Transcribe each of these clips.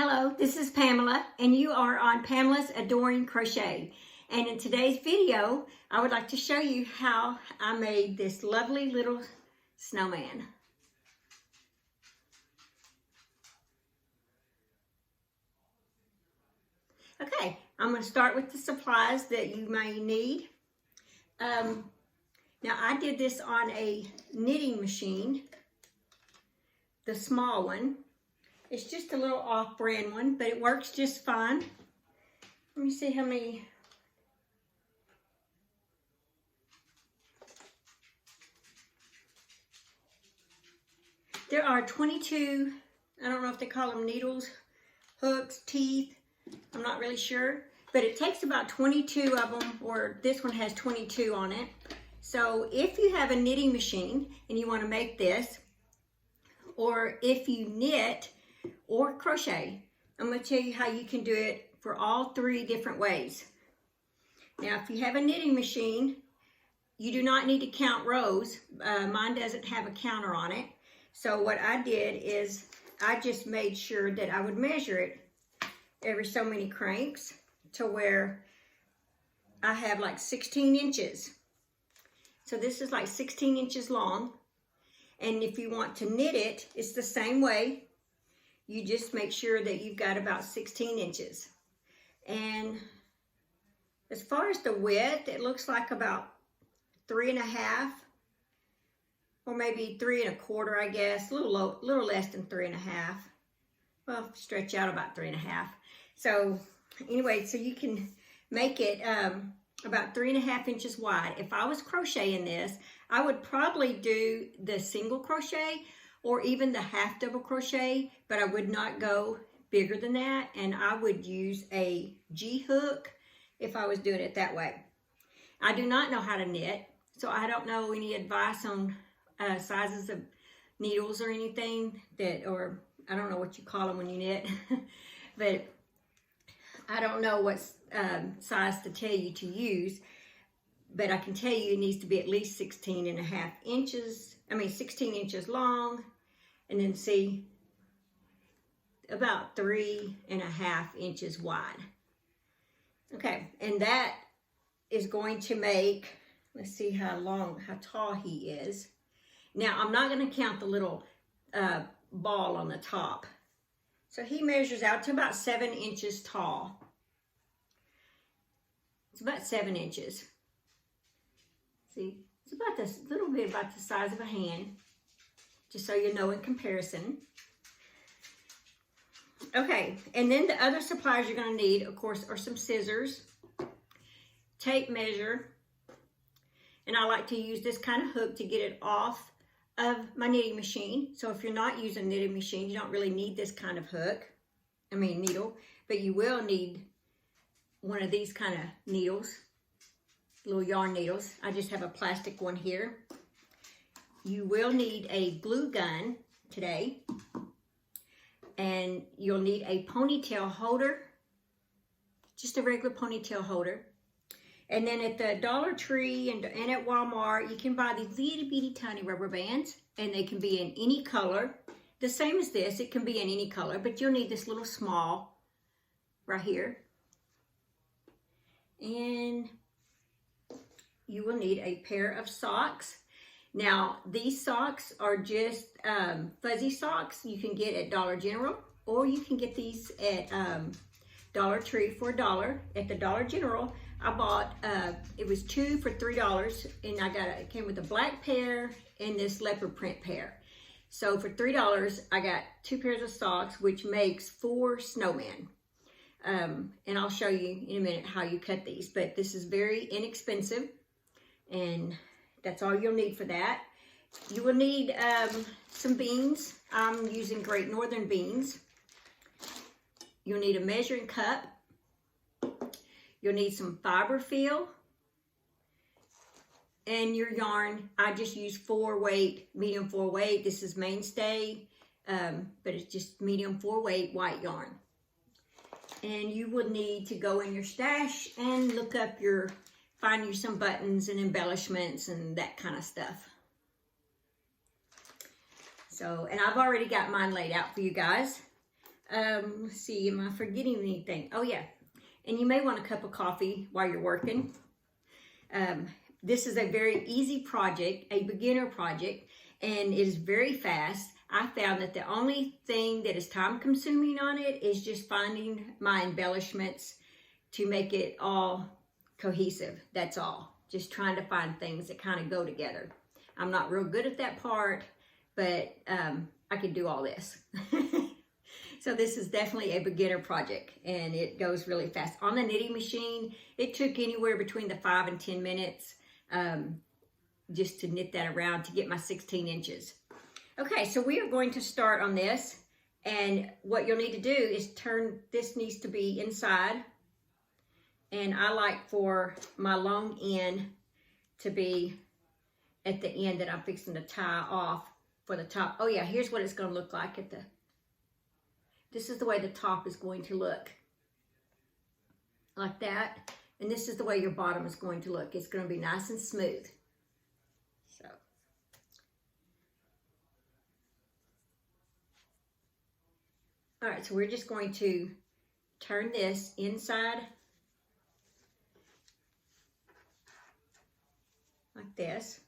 Hello, this is Pamela, and you are on Pamela's Adoring Crochet. And in today's video, I would like to show you how I made this lovely little snowman. Okay, I'm going to start with the supplies that you may need. Now, I did this on a knitting machine, the small one. It's just a little off-brand one, but it works just fine. Let me see how many. There are 22, I don't know if they call them needles, hooks, teeth, I'm not really sure. But it takes about 22 of them, or this one has 22 on it. So if you have a knitting machine and you want to make this, or if you knit, or crochet, I'm going to tell you how you can do it for all three different ways. Now, if you have a knitting machine, you do not need to count rows. Mine doesn't have a counter on it. So what I did is I just made sure that I would measure it every so many cranks to where I have like 16 inches. So this is like 16 inches long. And if you want to knit it, it's the same way. You just make sure that you've got about 16 inches. And as far as the width, it looks like about 3.5, or maybe 3.25, I guess. A little less than 3.5. Well, stretch out about 3.5. So anyway, so you can make it about 3.5 inches wide. If I was crocheting this, I would probably do the single crochet or even the half double crochet, but I would not go bigger than that, and I would use a G hook if I was doing it that way. I do not know how to knit, so I don't know any advice on sizes of needles or anything or I don't know what you call them when you knit, but I don't know what size to tell you to use, but I can tell you it needs to be at least 16.5 inches. 16 inches long, and then see about 3.5 inches wide. Okay, and that is going to make, let's see how tall he is. Now, I'm not going to count the little ball on the top. So he measures out to about 7 inches tall. It's about 7 inches. See? It's about this little bit about the size of a hand, just so you know in comparison. Okay, and then the other supplies you're going to need, of course, are some scissors, tape measure, and I like to use this kind of hook to get it off of my knitting machine. So if you're not using a knitting machine, you don't really need this kind of needle, but you will need one of these kind of needles. Little yarn needles. I just have a plastic one here. You will need a glue gun today, and you'll need a ponytail holder, just a regular ponytail holder. And then at the Dollar Tree and at Walmart, you can buy these little bitty tiny rubber bands, and they can be in any color. The same as this, it can be in any color, but you'll need this little small right here. And you will need a pair of socks. Now, these socks are just fuzzy socks you can get at Dollar General, or you can get these at Dollar Tree for $1. At the Dollar General, I bought, it was 2 for $3, and it came with a black pair and this leopard print pair. So for $3, I got 2 pairs of socks, which makes 4 snowmen. And I'll show you in a minute how you cut these, but this is very inexpensive. And that's all you'll need for that. You will need some beans. I'm using Great Northern beans. You'll need a measuring cup. You'll need some fiber fill. And your yarn, I just use 4-weight, medium 4-weight. This is Mainstay, but it's just medium 4-weight white yarn. And you will need to go in your stash and look up find you some buttons and embellishments and that kind of stuff. So, and I've already got mine laid out for you guys. Let's see, am I forgetting anything? Oh yeah, and you may want a cup of coffee while you're working. This is a very easy project, a beginner project, and it is very fast. I found that the only thing that is time consuming on it is just finding my embellishments to make it all cohesive. That's all. Just trying to find things that kind of go together. I'm not real good at that part, but I can do all this. So this is definitely a beginner project, and it goes really fast. On the knitting machine, it took anywhere between the 5 and 10 minutes just to knit that around to get my 16 inches. Okay, so we are going to start on this, and what you'll need to do is this needs to be inside, and I like for my long end to be at the end that I'm fixing to tie off for the top. Oh yeah, here's what it's going to look like at the, this is the way the top is going to look, like that, and this is the way your bottom is going to look. It's going to be nice and smooth. So. All right, so we're just going to turn this inside like this.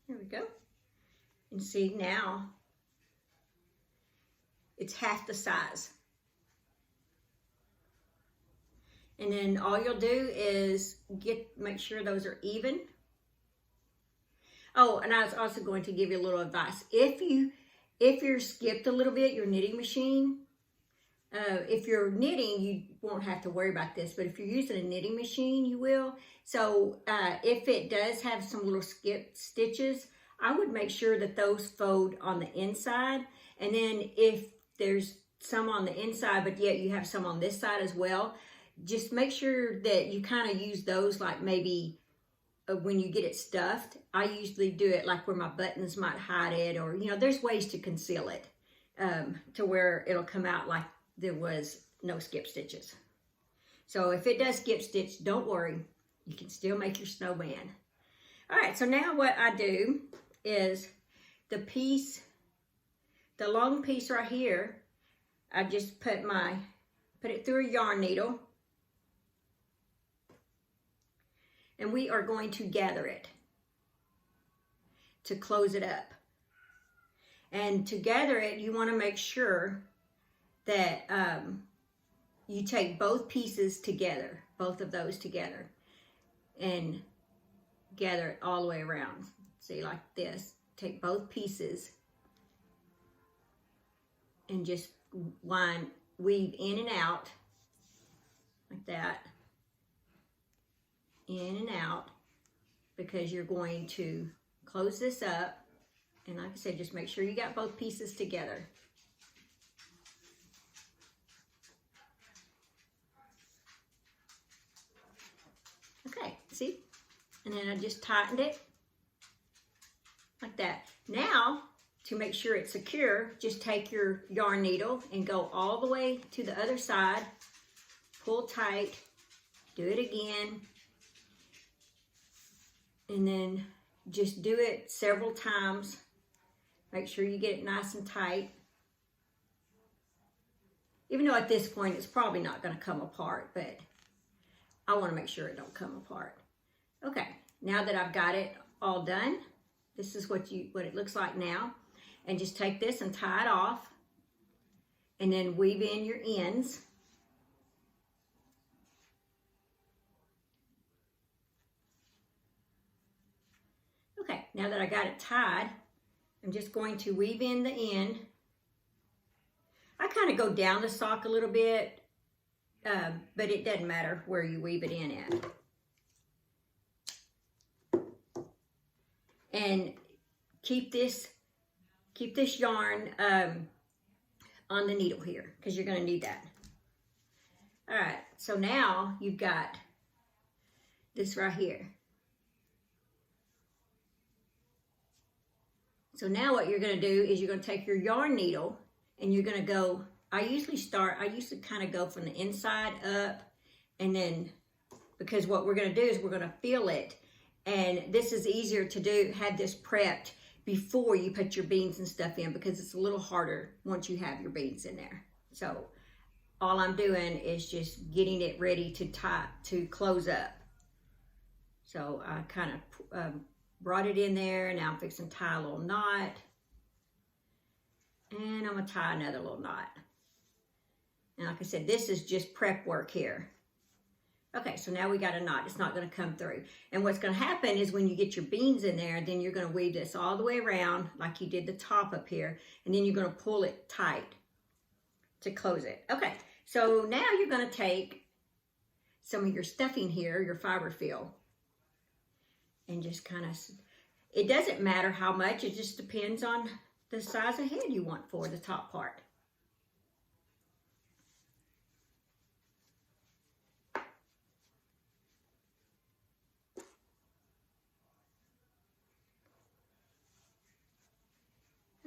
There we go. And see, now it's half the size. And then all you'll do is make sure those are even. Oh, and I was also going to give you a little advice. If you're skipped a little bit, your knitting machine, if you're knitting, you won't have to worry about this, but if you're using a knitting machine, you will. So if it does have some little skipped stitches, I would make sure that those fold on the inside. And then if there's some on the inside, but yet you have some on this side as well, just make sure that you kind of use those like maybe when you get it stuffed. I usually do it like where my buttons might hide it, or, you know, there's ways to conceal it to where it'll come out like there was no skip stitches. So if it does skip stitch, don't worry. You can still make your snowman. All right, so now what I do is the long piece right here, I just put it through a yarn needle, and we are going to gather it to close it up. And to gather it, you want to make sure that you take both pieces together, both of those together, and gather it all the way around. See, like this. Take both pieces and just weave in and out like that, in and out, because you're going to close this up. And like I said, just make sure you got both pieces together. Okay, see? And then I just tightened it like that. Now, to make sure it's secure, just take your yarn needle and go all the way to the other side, pull tight, do it again, and then just do it several times. Make sure you get it nice and tight. Even though at this point it's probably not going to come apart, but I want to make sure it don't come apart. Okay, now that I've got it all done, this is what it looks like now. And just take this and tie it off, and then weave in your ends. Okay, now that I got it tied, I'm just going to weave in the end. I kind of go down the sock a little bit, but it doesn't matter where you weave it in at. And keep this yarn on the needle here, because you're going to need that. All right, so now you've got this right here. So now what you're going to do is you're going to take your yarn needle and you're going to go I usually kind of go from the inside up, and then, because what we're going to do is we're going to fill it, and this is easier to do, have this prepped before you put your beans and stuff in, because it's a little harder once you have your beans in there. So all I'm doing is just getting it ready to close up. So I kind of brought it in there, and now I'm fixing to tie a little knot, and I'm going to tie another little knot. And like I said, this is just prep work here. Okay, so now we got a knot. It's not going to come through. And what's going to happen is when you get your beans in there, then you're going to weave this all the way around like you did the top up here. And then you're going to pull it tight to close it. Okay, so now you're going to take some of your stuffing here, your fiber fill, and just kind of, it doesn't matter how much. It just depends on the size of head you want for the top part.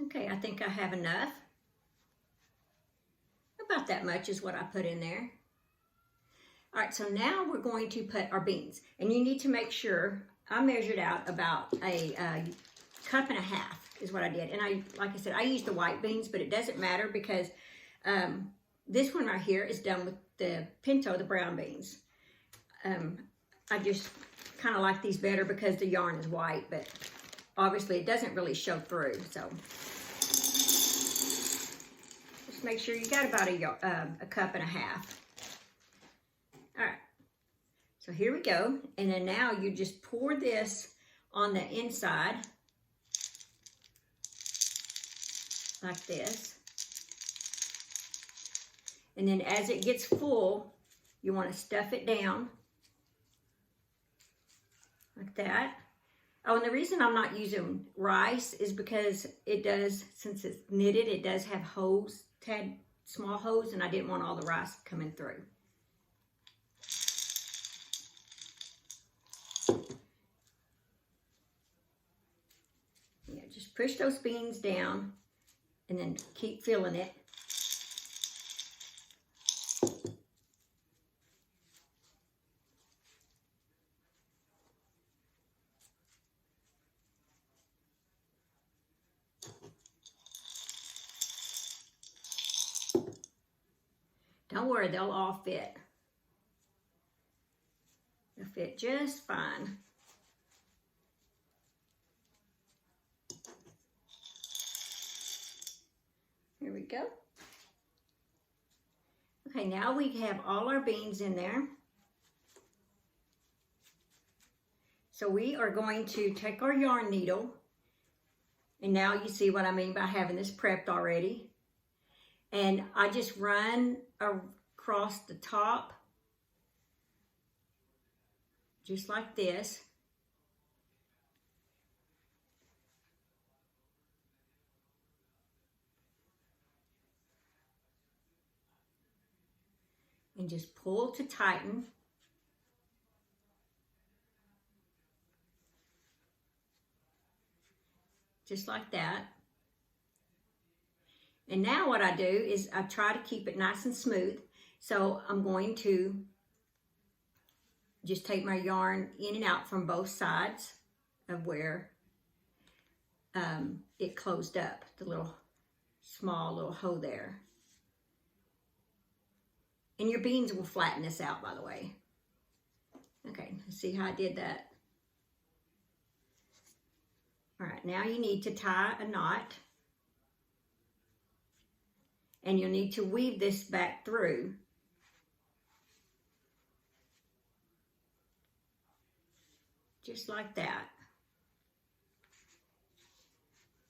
Okay, I think I have enough. About that much is what I put in there. All right, so now we're going to put our beans. And you need to make sure, I measured out about a cup and a half is what I did. And like I said, I used the white beans, but it doesn't matter because this one right here is done with the pinto, the brown beans. I just kind of like these better because the yarn is white, but obviously it doesn't really show through, so. Make sure you got about a cup and a half. All right, so here we go. And then now you just pour this on the inside like this. And then as it gets full, you want to stuff it down like that. Oh, and the reason I'm not using rice is because it does, since it's knitted, it does have holes, had small holes, and I didn't want all the rice coming through. Yeah, just push those beans down and then keep filling it. Don't worry, they'll all fit. They'll fit just fine. Here we go. Okay, now we have all our beans in there. So we are going to take our yarn needle, and now you see what I mean by having this prepped already. And I just run across the top, just like this. And just pull to tighten. Just like that. And now what I do is I try to keep it nice and smooth. So I'm going to just take my yarn in and out from both sides of where it closed up, the little small little hole there. And your beans will flatten this out, by the way. Okay, see how I did that? All right, now you need to tie a knot. And you'll need to weave this back through. Just like that.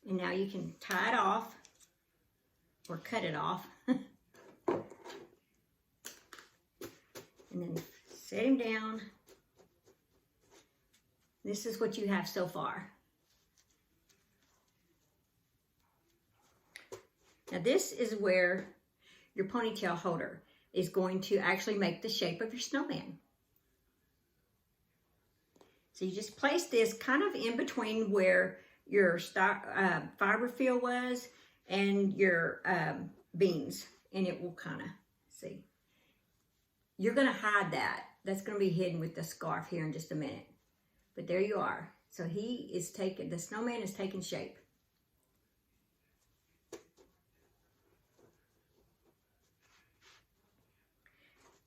And now you can tie it off or cut it off. And then set him down. This is what you have so far. Now this is where your ponytail holder is going to actually make the shape of your snowman. So you just place this kind of in between where your fiber fill was and your beans and it will kind of, see. You're going to hide that. That's going to be hidden with the scarf here in just a minute. But there you are. So he is taking, the snowman is taking shape.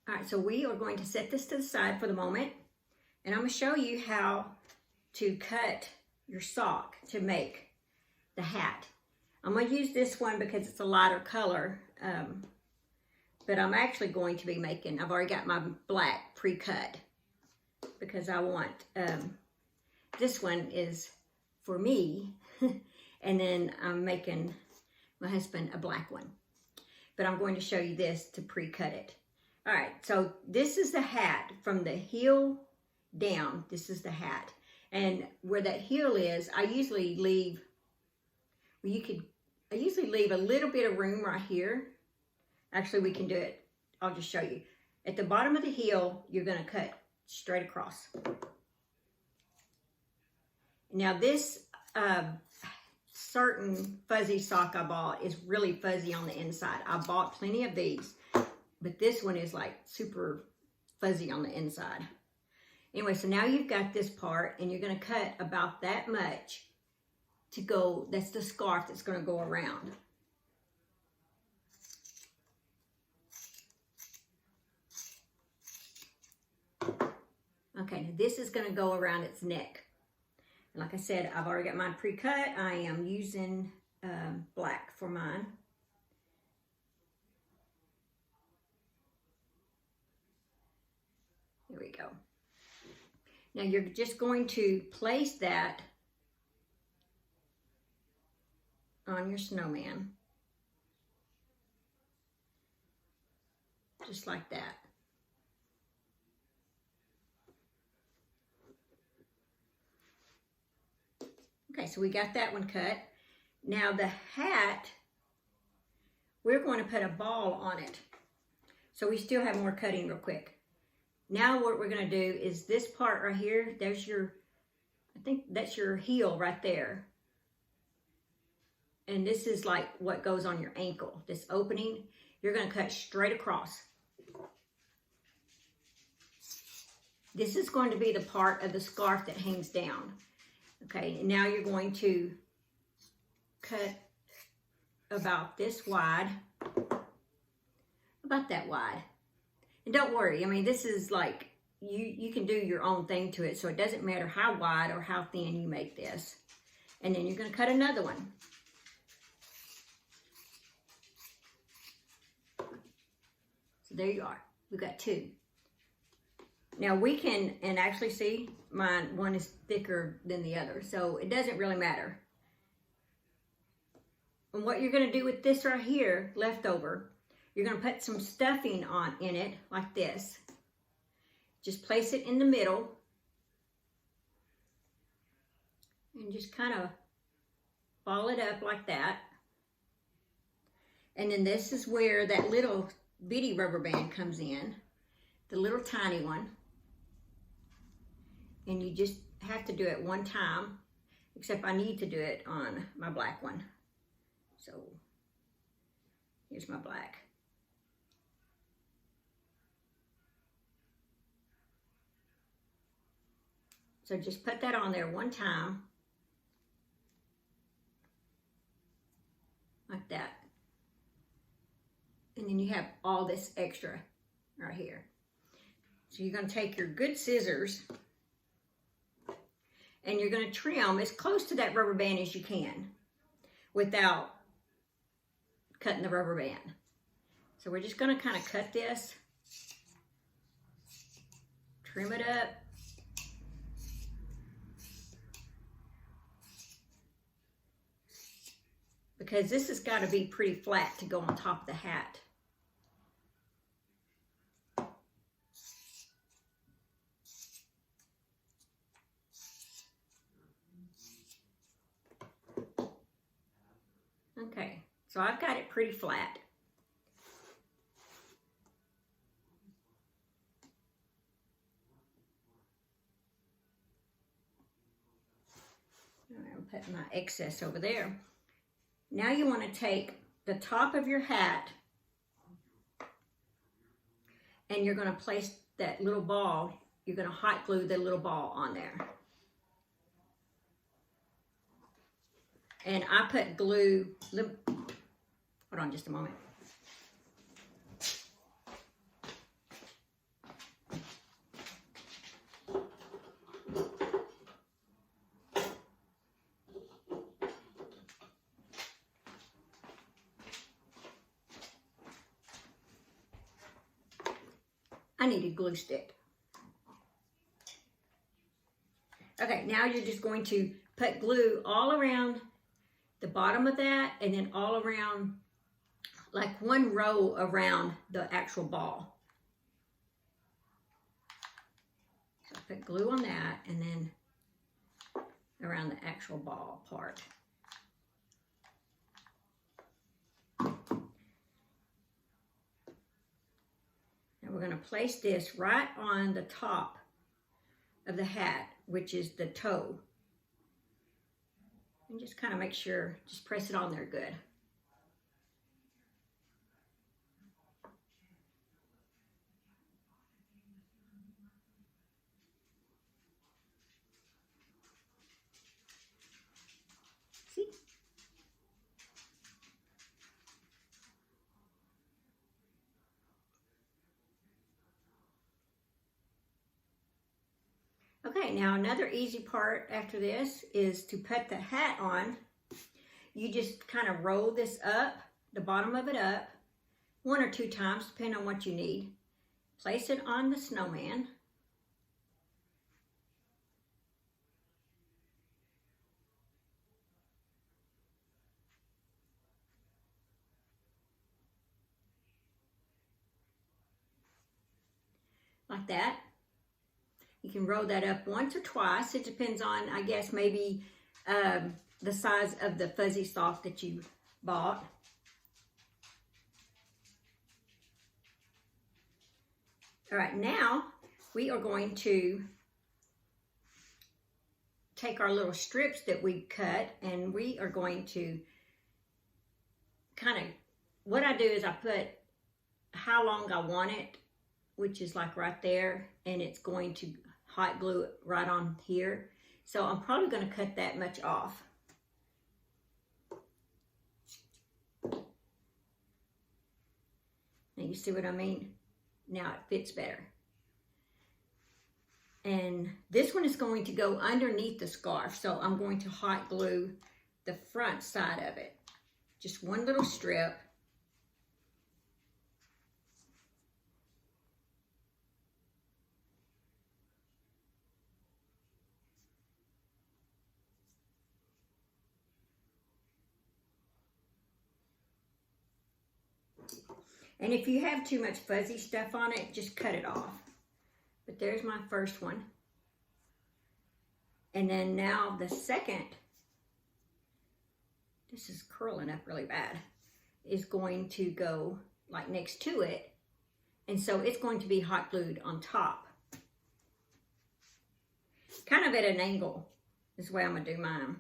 All right, so we are going to set this to the side for the moment. And I'm going to show you how to cut your sock to make the hat. I'm going to use this one because it's a lighter color. But I'm actually going to be making, I've already got my black pre-cut because I want, this one is for me. And then I'm making my husband a black one. But I'm going to show you this to pre-cut it. All right, so this is the hat from the heel down. This is the hat. And where that heel is, I usually leave, well, I usually leave a little bit of room right here. Actually, we can do it. I'll just show you. At the bottom of the heel, you're going to cut straight across. Now, this certain fuzzy sock I bought is really fuzzy on the inside. I bought plenty of these, but this one is like super fuzzy on the inside. Anyway, so now you've got this part, and you're going to cut about that much to go. That's the scarf that's going to go around. Okay, now this is going to go around its neck. And like I said, I've already got mine pre-cut. I am using black for mine. There we go. Now you're just going to place that on your snowman. Just like that. Okay, so we got that one cut. Now the hat, we're going to put a ball on it. So we still have more cutting real quick. Now what we're going to do is this part right here, there's your, I think that's your heel right there. And this is like what goes on your ankle, this opening. You're going to cut straight across. This is going to be the part of the scarf that hangs down. Okay, and now you're going to cut about this wide, about that wide. And don't worry, I mean, this is like, you can do your own thing to it, so it doesn't matter how wide or how thin you make this. And then you're going to cut another one. So there you are. We've got two. Now we can, and actually see, one is thicker than the other, so it doesn't really matter. And what you're going to do with this right here, leftover, you're going to put some stuffing in it, like this. Just place it in the middle. And just kind of ball it up like that. And then this is where that little bitty rubber band comes in. The little tiny one. And you just have to do it one time. Except I need to do it on my black one. So, here's my black. So just put that on there one time, like that. And then you have all this extra right here. So you're going to take your good scissors and you're going to trim as close to that rubber band as you can without cutting the rubber band. So we're just going to kind of cut this, trim it up. Because this has got to be pretty flat to go on top of the hat. Okay, so I've got it pretty flat. All right, I'll put my excess over there. Now you want to take the top of your hat and you're going to place that little ball, you're going to hot glue the little ball on there. And I put glue, hold on just a moment. I need a glue stick. Okay, now you're just going to put glue all around the bottom of that, and then all around, like one row around the actual ball. So put glue on that, and then around the actual ball part. We're going to place this right on the top of the hat, which is the toe. And just kind of make sure, just press it on there good. See? Okay, now another easy part after this is to put the hat on. You just kind of roll this up, the bottom of it up, 1 or 2 times, depending on what you need. Place it on the snowman. Like that. You can roll that up once or twice. It depends on, I guess, maybe the size of the fuzzy sock that you bought. All right, now we are going to take our little strips that we cut, and we are going to kind of, what I do is I put how long I want it, which is like right there, and it's going to hot glue it right on here. So I'm probably going to cut that much off. Now you see what I mean? Now it fits better. And this one is going to go underneath the scarf, so I'm going to hot glue the front side of it. Just one little strip. And if you have too much fuzzy stuff on it, just cut it off. But there's my first one. And then now the second, this is curling up really bad, is going to go like next to it. And so it's going to be hot glued on top. Kind of at an angle is the way I'm going to do mine.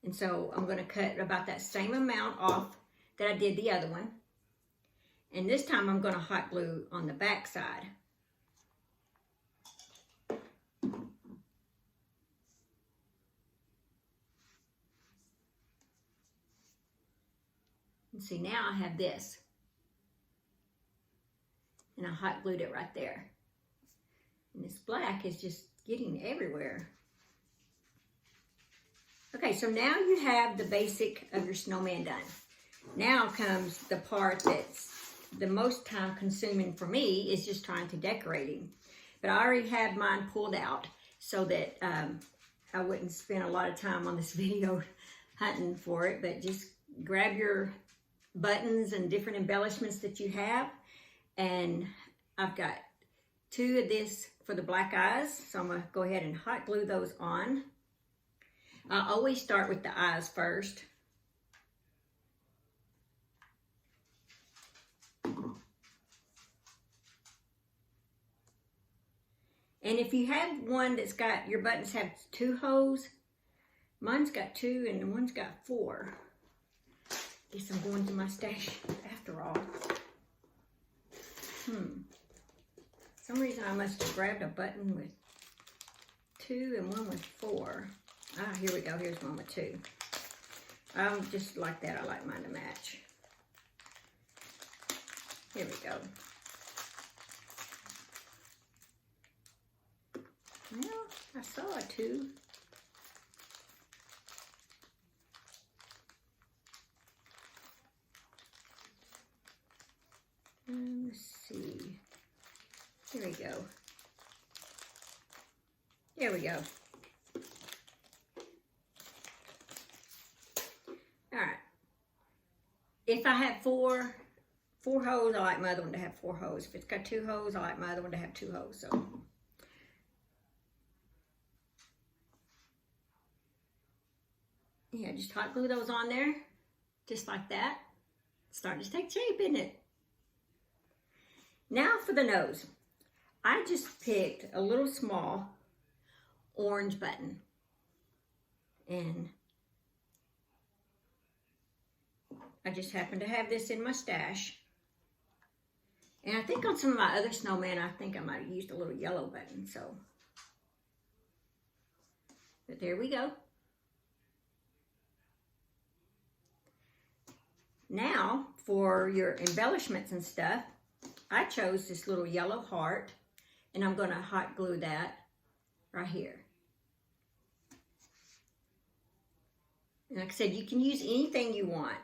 And so I'm going to cut about that same amount off that I did the other one. And this time I'm going to hot glue on the back side. And see, now I have this. And I hot glued it right there. And this black is just getting everywhere. Okay, so now you have the basic of your snowman done. Now comes the part that's the most time consuming for me, is just trying to decorate him. But I already had mine pulled out so that I wouldn't spend a lot of time on this video hunting for it, but just grab your buttons and different embellishments that you have. And I've got 2 of this for the black eyes, so I'm going to go ahead and hot glue those on. I always start with the eyes first. And if you have one that's got, your buttons have 2 holes, mine's got 2 and the one's got 4. Guess I'm going to my stash after all. some reason I must have grabbed a button with 2 and one with 4. Ah, here we go. Here's one with 2. I'm just like that. I like mine to match. Here we go. Well, I saw a 2. Let's see. Here we go. There we go. All right. If I have four holes, I like my other one to have 4 holes. If it's got 2 holes, I like my other one to have 2 holes. So, yeah, just hot glue those on there, just like that. It's starting to take shape, isn't it? Now for the nose. I just picked a little small orange button, and I just happen to have this in my stash. And I think on some of my other snowman, I think I might have used a little yellow button, so. But there we go. Now, for your embellishments and stuff, I chose this little yellow heart, and I'm gonna hot glue that right here. And like I said, you can use anything you want.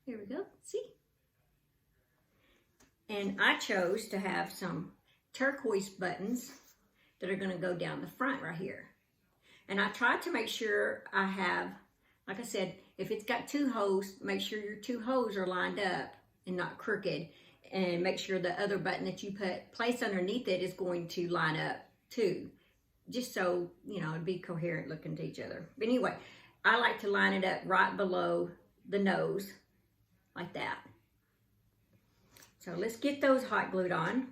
Here we go, see? And I chose to have some turquoise buttons that are gonna go down the front right here. And I tried to make sure I have, like I said, if it's got 2 holes, make sure your 2 holes are lined up and not crooked. And make sure the other button that you place underneath it is going to line up too. Just so, you know, it'd be coherent looking to each other. But anyway, I like to line it up right below the nose, like that. So let's get those hot glued on.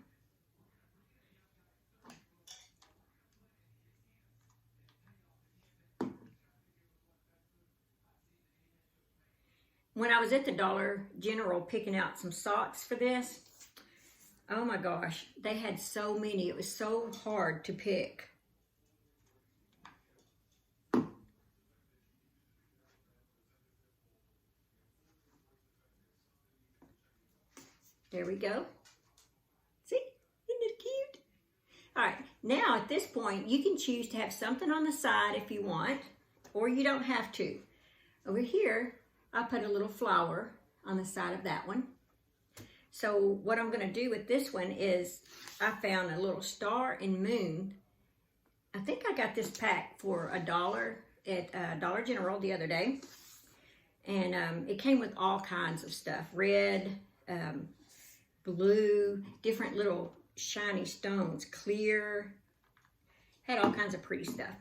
When I was at the Dollar General picking out some socks for this, oh my gosh, they had so many. It was so hard to pick. There we go. See, isn't it cute? All right, now at this point, you can choose to have something on the side if you want, or you don't have to. Over here, I put a little flower on the side of that one. So what I'm gonna do with this one is I found a little star and moon. I think I got this pack for $1 at Dollar General the other day. And it came with all kinds of stuff, red, blue, different little shiny stones, clear, had all kinds of pretty stuff.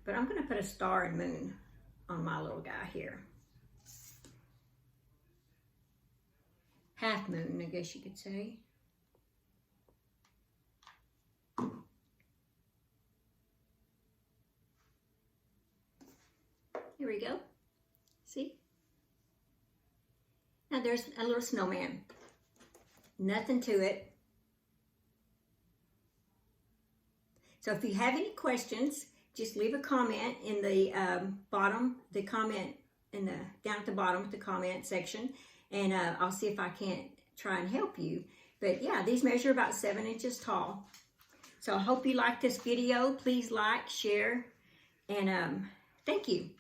But I'm gonna put a star and moon on my little guy here. Half moon, I guess you could say. Here we go. See? Now there's a little snowman. Nothing to it. So if you have any questions, just leave a comment in the down at the bottom of the comment section, and I'll see if I can't try and help you. But yeah, these measure about 7 inches tall. So I hope you like this video. Please like, share, and thank you.